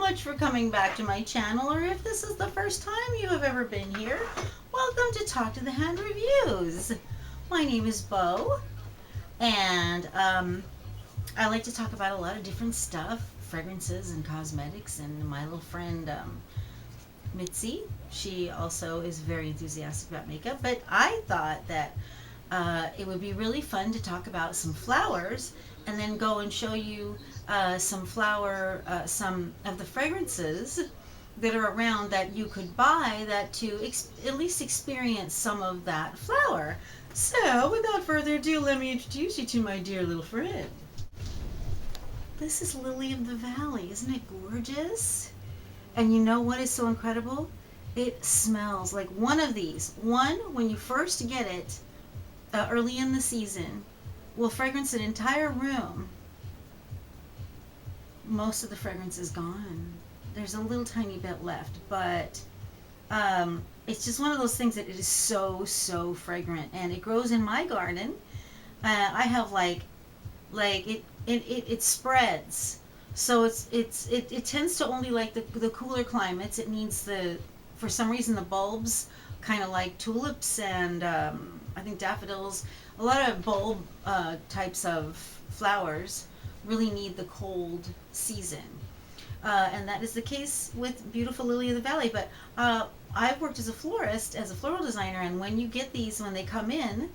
much for coming back to my channel, or if this is the first time you have ever been here, welcome to Talk to the Hand Reviews. My name is Bo, and I like to talk about a lot of different stuff, fragrances and cosmetics, and my little friend Mitzi, she also is very enthusiastic about makeup, but I thought that it would be really fun to talk about some flowers and then go and show you some of the fragrances that are around that you could buy that to at least experience some of that flower. So, without further ado, let me introduce you to my dear little friend. This is Lily of the Valley. Isn't it gorgeous? And you know what is so incredible? It smells like one of these. One, when you first get it, early in the season, will fragrance an entire room. Most of the fragrance is gone. There's a little tiny bit left, but it's just one of those things that it is so fragrant, and it grows in my garden. I have like it spreads, so it tends to only like the cooler climates. It needs for some reason the bulbs, kind of like tulips and I think daffodils, a lot of bulb types of flowers really need the cold season. And that is the case with beautiful Lily of the Valley. But I've worked as a florist, as a floral designer, and when you get these, when they come in,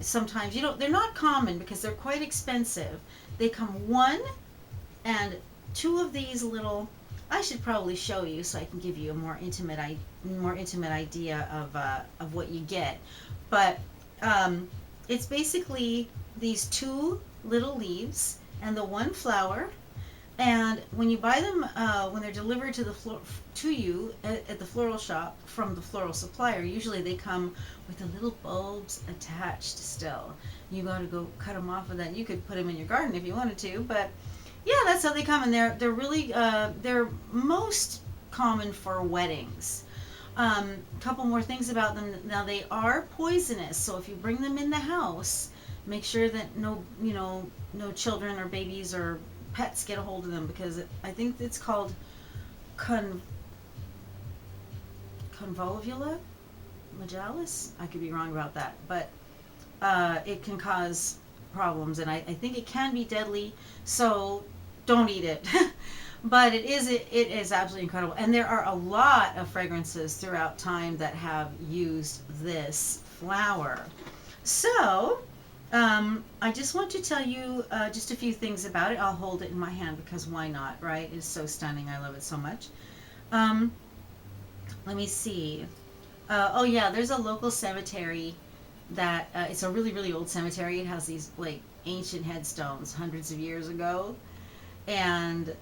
sometimes, they're not common because they're quite expensive. They come one and two of these little, I should probably show you so I can give you a more intimate idea of what you get. But it's basically these two little leaves and the one flower. And when you buy them, when they're delivered to you at the floral shop from the floral supplier, usually they come with the little bulbs attached still. You got to go cut them off of that. You could put them in your garden if you wanted to, but yeah, that's how they come. And they're really they're most common for weddings. Couple more things about them. Now, they are poisonous, so if you bring them in the house, make sure that no children or babies or pets get a hold of them, because I think it's called convolvula Margiela. I could be wrong about that, but it can cause problems, and I think it can be deadly, so don't eat it. But it is absolutely incredible, and there are a lot of fragrances throughout time that have used this flower. So I just want to tell you just a few things about it. I'll hold it in my hand because why not, right? It's so stunning. I love it so much. Let me see. Oh yeah, there's a local cemetery that it's a really old cemetery. It has these like ancient headstones hundreds of years ago, and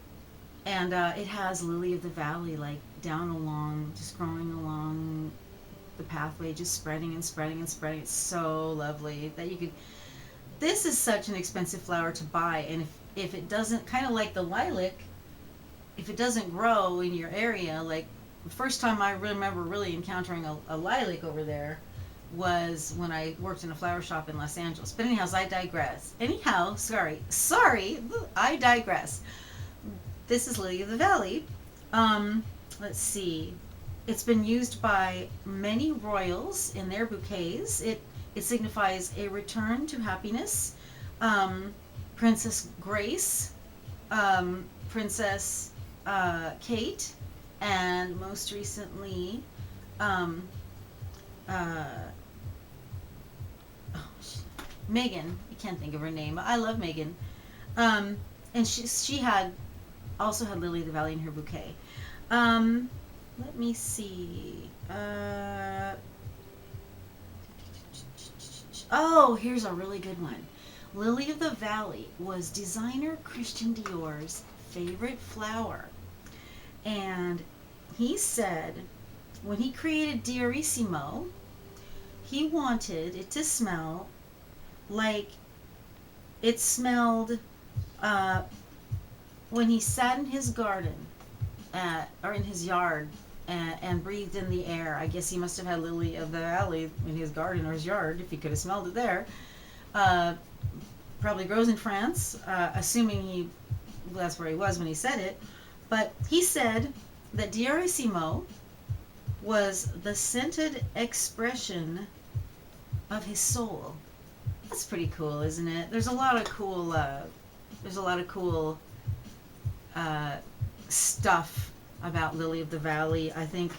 it has Lily of the Valley like down along, just growing along the pathway, just spreading and spreading and spreading. It's so lovely that you could. This is such an expensive flower to buy, and if it doesn't, kind of like the lilac, if it doesn't grow in your area, like the first time I remember really encountering a lilac over there was when I worked in a flower shop in Los Angeles. But anyhow, I digress. Anyhow, sorry, I digress. This is Lily of the Valley. Let's see. It's been used by many royals in their bouquets. It signifies a return to happiness. Princess Grace, Princess Kate, and most recently, Megan. I can't think of her name. I love Megan. And she also had Lily of the Valley in her bouquet. Let me see. Oh, here's a really good one. Lily of the Valley was designer Christian Dior's favorite flower. And he said when he created Diorissimo, he wanted it to smell like it smelled when he sat in his garden or in his yard and breathed in the air. I guess he must have had Lily of the Valley in his garden or his yard if he could have smelled it there. Probably grows in France, assuming that's where he was when he said it. But he said that Diorissimo was the scented expression of his soul. That's pretty cool, isn't it? There's a lot of cool. There's a lot of cool stuff about Lily of the Valley. I think.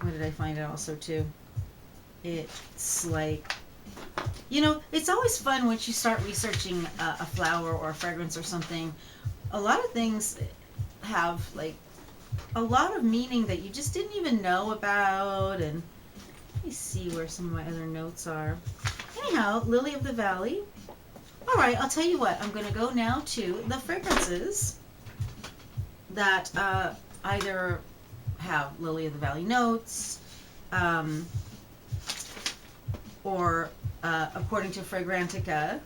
What did I find out also too? It's like, it's always fun once you start researching a flower or a fragrance or something. A lot of things have like a lot of meaning that you just didn't even know about. And let me see where some of my other notes are. Anyhow, Lily of the Valley. All right, I'll tell you what. I'm going to go now to the fragrances that either have Lily of the Valley notes, or according to Fragrantica,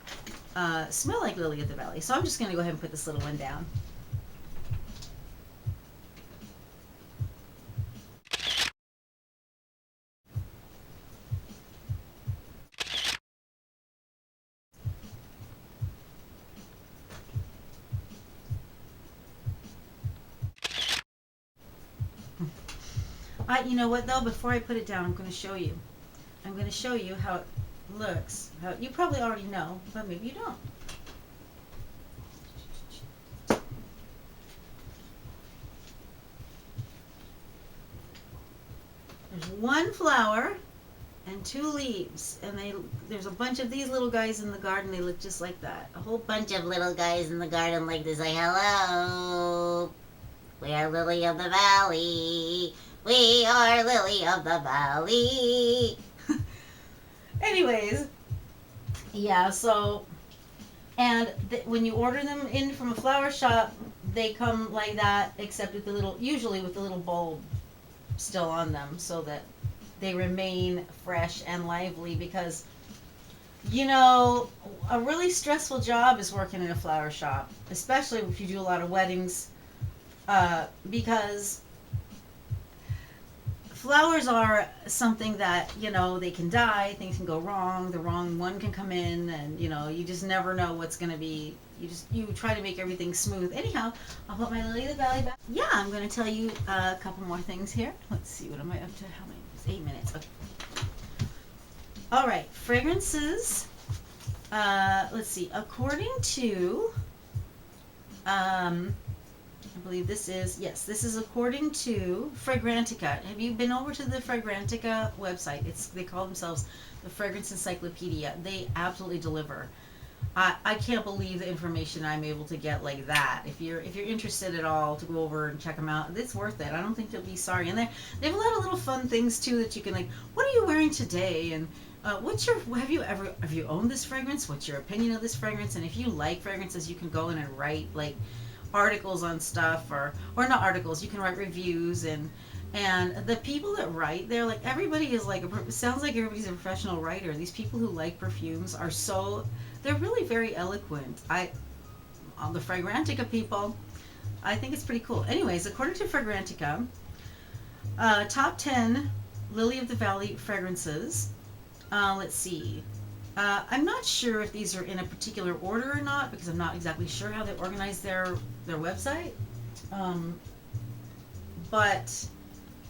smell like Lily of the Valley. So I'm just going to go ahead and put this little one down. You know what though? Before I put it down, I'm going to show you. I'm going to show you how it looks. How you probably already know, but maybe you don't. There's one flower and two leaves, and there's a bunch of these little guys in the garden. They look just like that. A whole bunch of little guys in the garden like this. Like, hello, we are Lily of the Valley. We are Lily of the Valley. Anyways, yeah, so, and when you order them in from a flower shop, they come like that, except with usually with the little bulb still on them, so that they remain fresh and lively, because, a really stressful job is working in a flower shop, especially if you do a lot of weddings, because flowers are something that, they can die, things can go wrong, the wrong one can come in, and, you just never know what's going to be. You try to make everything smooth. Anyhow, I'll put my Lily of the Valley back. Yeah, I'm going to tell you a couple more things here. Let's see, what am I up to? How many? It's 8 minutes. Okay. All right, fragrances. Let's see. According to, I believe this is according to Fragrantica. Have you been over to the Fragrantica website? They call themselves the Fragrance Encyclopedia. They absolutely deliver. I can't believe the information I'm able to get like that. If you're interested at all to go over and check them out, it's worth it. I don't think you'll be sorry. And they have a lot of little fun things too that you can, like, what are you wearing today? And have you owned this fragrance? What's your opinion of this fragrance? And if you like fragrances, you can go in and write like articles on stuff, or not articles, you can write reviews, and the people that write there, like, everybody is like sounds like everybody's a professional writer. These people who like perfumes they're really very eloquent. The Fragrantica people, I think it's pretty cool. Anyways, according to Fragrantica, top 10 Lily of the Valley fragrances. Let's see. I'm not sure if these are in a particular order or not, because I'm not exactly sure how they organize their website. But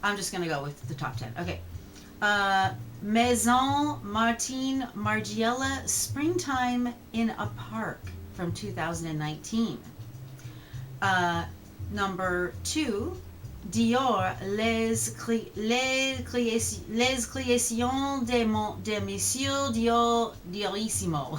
I'm just going to go with the top 10. Okay. Maison Margiela Springtime in a Park from 2019. Number 2, Dior Les Créations de Monsieur Diorissimo.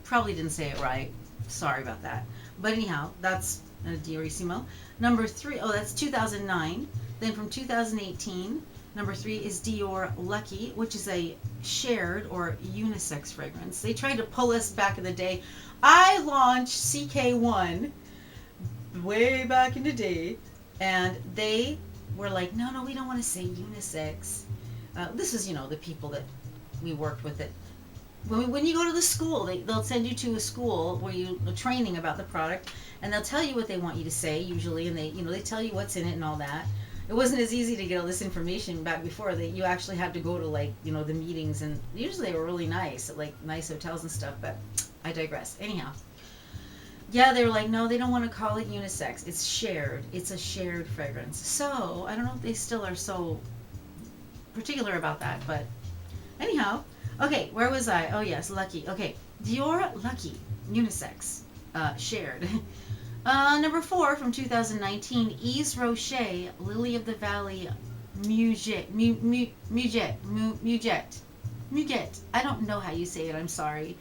Probably didn't say it right. Sorry about that. But anyhow, that's Diorissimo. Number 3, that's 2009. Then from 2018, number 3 is Dior Lucky, which is a shared or unisex fragrance. They tried to pull us back in the day. I launched CK1 way back in the day, and they were like, no, we don't want to say unisex. This is, the people that we worked with it. When you go to the school, they'll send you to a school where you training about the product, and they'll tell you what they want you to say usually, and they tell you what's in it and all that. It wasn't as easy to get all this information back before. That you actually had to go to the meetings, and usually they were really nice at nice hotels and stuff. But I digress. Anyhow, Yeah, they were like, no, they don't want to call it unisex. It's shared. It's a shared fragrance. So I don't know if they still are so particular about that, but anyhow. Okay, where was I? Oh yes, Lucky. Okay, Dior Lucky unisex, shared. Number 4 from 2019, Yves Rocher Lily of the Valley Muget. I don't know how you say it. I'm sorry,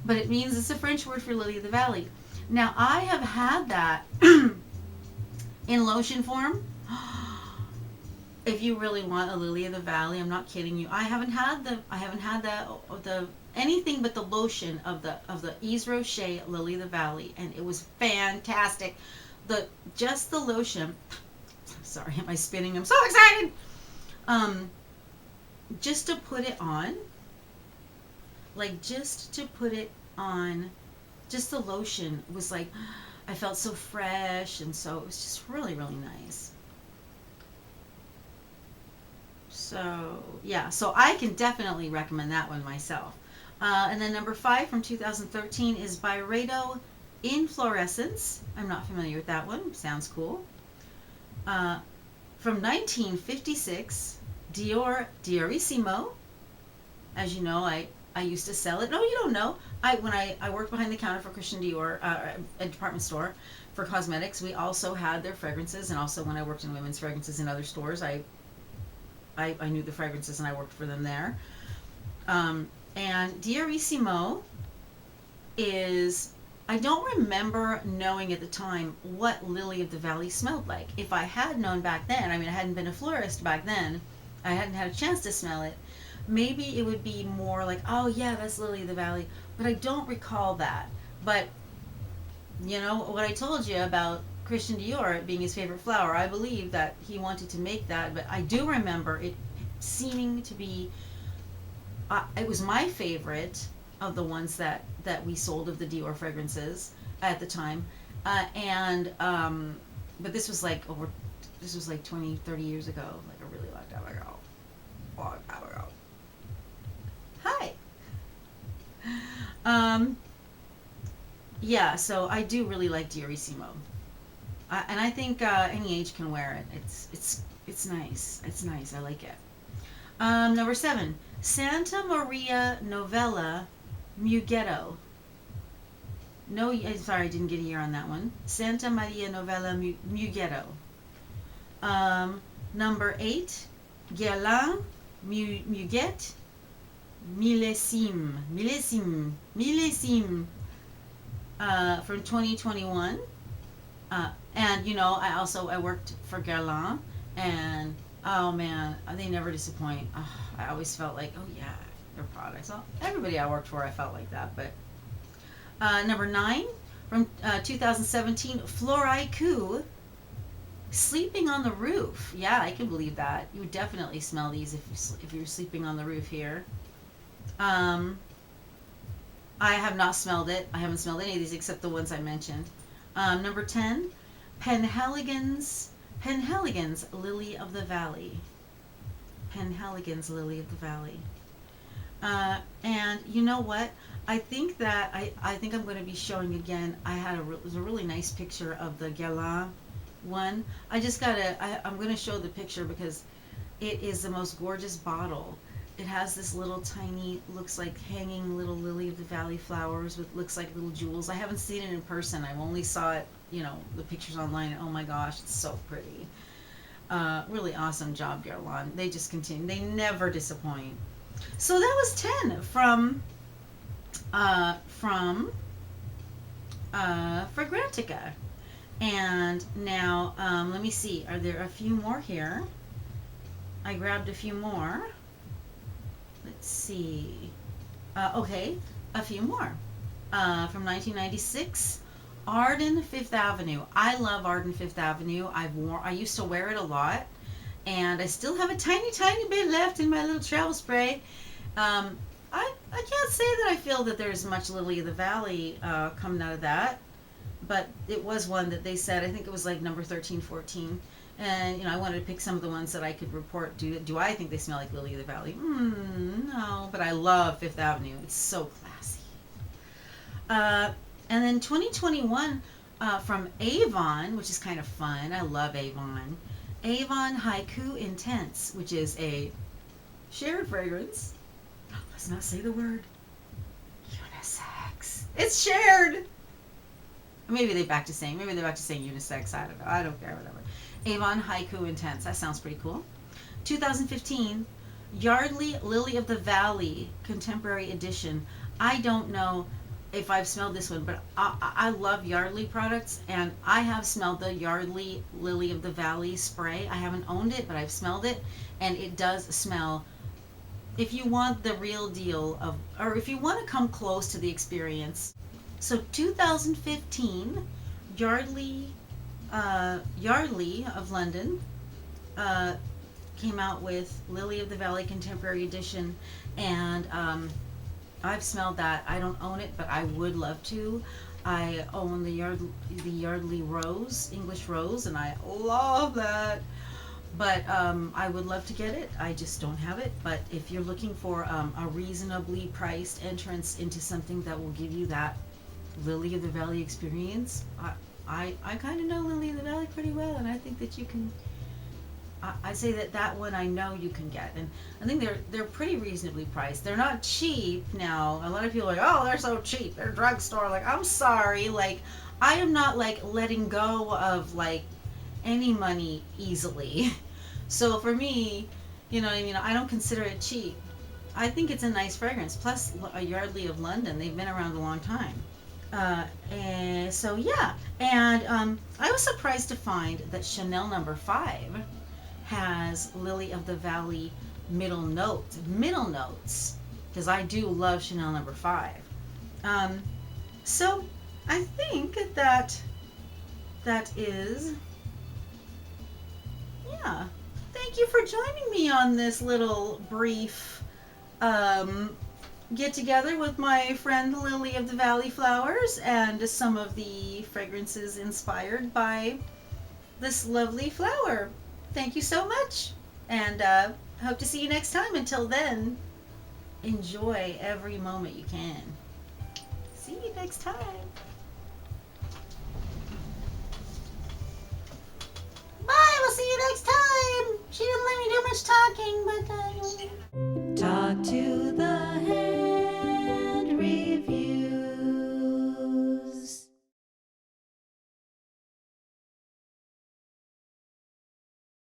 but it means it's a French word for lily of the valley. Now I have had that in lotion form. If you really want a lily of the valley, I'm not kidding you. I haven't had the anything but the lotion of the Yves Rocher Lily of the Valley, and it was fantastic. Just the lotion. Sorry, am I spinning? I'm so excited. Um, just to put it on, just to put it on, just the lotion was like, I felt so fresh, and so it was just really, really nice. So yeah, so I can definitely recommend that one myself. And then number 5 from 2013 is Byredo Inflorescence. I'm not familiar with that one. Sounds cool. From 1956, Diorissimo. As you know, I used to sell it. No, you don't know. When I worked behind the counter for Christian Dior, a department store for cosmetics, we also had their fragrances, and also when I worked in women's fragrances in other stores, I knew the fragrances and I worked for them there. And Diorissimo is, I don't remember knowing at the time what Lily of the Valley smelled like. If I had known back then, I mean, I hadn't been a florist back then, I hadn't had a chance to smell it, maybe it would be more like, oh yeah, that's Lily of the Valley, but I don't recall that. But, you know, what I told you about Christian Dior being his favorite flower, I believe that he wanted to make that, but I do remember it seeming to be, it was my favorite of the ones that we sold of the Dior fragrances at the time, but this was like 20, 30 years ago, like a really long time ago. Long time ago. Hi. Yeah, so I do really like Diorissimo. And I think any age can wear it. It's nice. It's nice. I like it. Number 7, Santa Maria Novella Mughetto. No, I'm sorry, I didn't get a year on that one. Santa Maria Novella Mughetto. Number 8, Guerlain Muget Millessime. From 2021. And you know, I worked for Guerlain, and oh man, they never disappoint. I always felt like, oh yeah, their products. Well, everybody I worked for, I felt like that. But number 9 from 2017, Floraiku, Sleeping on the Roof. Yeah, I can believe that. You would definitely smell these if you were sleeping on the roof here. I have not smelled it. I haven't smelled any of these except the ones I mentioned. Number 10, Penhaligon's Lily of the Valley. Penhaligon's Lily of the Valley. And you know what? I think that I think I'm going to be showing again. It was a really nice picture of the Guerlain one. I'm going to show the picture because it is the most gorgeous bottle. It has this little tiny, looks like hanging little lily of the valley flowers with looks like little jewels. I haven't seen it in person. I've only saw it, you know, the pictures online. And oh my gosh, it's so pretty. Really awesome job, Guerlain. They just continue. They never disappoint. So that was 10 from Fragrantica. And now let me see. Are there a few more here? I grabbed a few more. Let's see. Okay, a few more. From 1996, Arden Fifth Avenue. I love Arden Fifth Avenue. I used to wear it a lot, and I still have a tiny, tiny bit left in my little travel spray. I can't say that I feel that there's much Lily of the Valley coming out of that, but it was one that they said, I think it was like number 13, 14. And, you know, I wanted to pick some of the ones that I could report. Do I think they smell like Lily of the Valley? No, but I love Fifth Avenue. It's so classy. And then 2021 from Avon, which is kind of fun. I love Avon. Avon Haiku Intense, which is a shared fragrance. Let's not say the word unisex. It's shared. Maybe they're back to saying unisex. I don't know. I don't care. Whatever. Avon Haiku Intense. That sounds pretty cool. 2015 Yardley Lily of the Valley Contemporary Edition. I don't know if I've smelled this one, but I love Yardley products, and I have smelled the Yardley Lily of the Valley spray. I haven't owned it, but I've smelled it, and it does smell. If you want the real deal of, or if you want to come close to the experience. So 2015, Yardley of London came out with Lily of the Valley Contemporary Edition, and I've smelled that. I don't own it, but I would love to. I own the Yardley Rose, English Rose, and I love that. But I would love to get it. I just don't have it. But if you're looking for a reasonably priced entrance into something that will give you that Lily of the Valley experience, I kind of know Lily of the Valley pretty well, and I think that you can. I say that one I know you can get, and I think they're pretty reasonably priced. They're not cheap now. A lot of people are like, oh, they're so cheap. They're drugstore. Like, I'm sorry. Like, I am not like letting go of like any money easily. So for me, you know what I mean, I don't consider it cheap. I think it's a nice fragrance. Plus, a Yardley of London, they've been around a long time. And so yeah, and I was surprised to find that Chanel No. 5 has Lily of the Valley middle notes, because I do love Chanel No. 5. So I think that is, yeah. Thank you for joining me on this little brief get together with my friend Lily of the Valley flowers and some of the fragrances inspired by this lovely flower. Thank you so much, and hope to see you next time. Until then, enjoy every moment you can. See you next time. Bye, we'll see you next time.